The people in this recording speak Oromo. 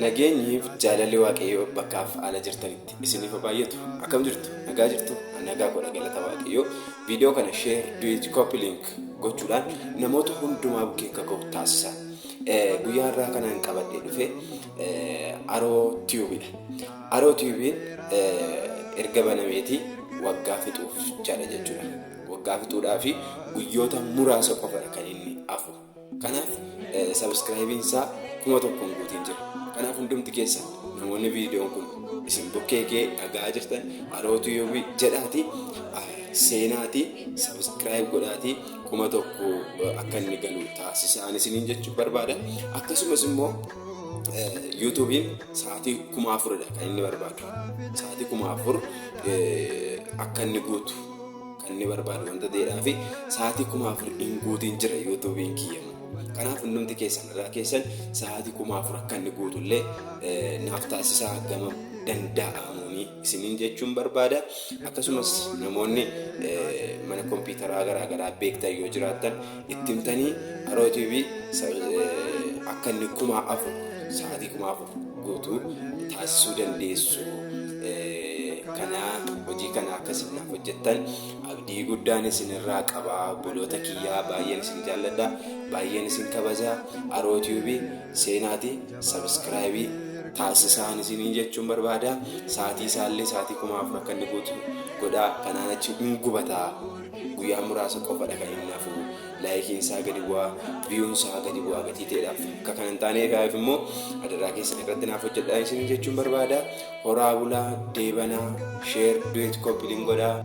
Nageenyiif jaalalli waaqayyoo bakkaaf ala jirtanitti isiniif baay'atu. Akkam jirtu? Nagaa jirtu? Nagaa godha galata waaqayyoo. Viidiyoo kana share, duet, copy link gochuudhaan namoota hundumaa bukkee akka ga'u taasisa. Guyyaa irraa kanaan qabadhee dhufe Aroo Tiyuubidha. Aroo Tiyuubiin erga banameetii waggaa fixuuf jala jechuudha. Waggaa fixuudhaa fi guyyoota muraasa qofadha kan inni hafu. Kanaaf subscribe isaa 1,000 guutiin jira. Kanaaf hundumti keessan namoonni viidiyoon kun isin bukkee kee dhagaa jirtan Aroo Tiyuubii jedhaati seenaati subscribe godhaati 1,000 akka inni galu taasisaan isiniin jechuun barbaada. Akkasumas immoo YouTubein sa'aatii 4,000 kan inni barbaadu. Sa'aatii 4,000 akka inni guutu kan inni barbaadu wanta ta'eedhaa fi sa'aatii 4,000 hin guutiin jira YouTubein kiyyamu. Kanaaf hundumti keessan irraa keessan sa'aatii 4,000 akka inni guutullee naaf taasisaa gama danda'amuuni isiniin jechuun barbaada. Akkasumas namoonni mana kompiitaraa garaagaraa beektan yoo jiraattan itti himtanii Aroo Tiyuubii akka inni 4,000 sa'aatii 4,000 guutuu taasisuu dandeessu. Kana hojii kana akkasiin naaf hojjettan abdii guddaan isinirraa qabaa. Obboloota kiyyaa baay'een isin jaalladha, baay'een isin kabaja. Aroo Tiyuubii seenaati subscribe taasisaan isiniin jechuun barbaada. Sa'aatii isaallee sa'aatii 4,000 akka inni guutu godhaa. Kanaan achi hin gubataa. Guyyaa muraasa qofadha kan inni hafu. Laayikiin isaa gadi bu'aa, viyuun isaa gadi bu'aa gatii ta'eedhaaf. Akka kana hin taaneef immoo adaraa keessan irratti naaf hojjedhaa isiniin jechuun barbaada. Horaa bulaa, deebanaa, share, duet, copy link godhaa.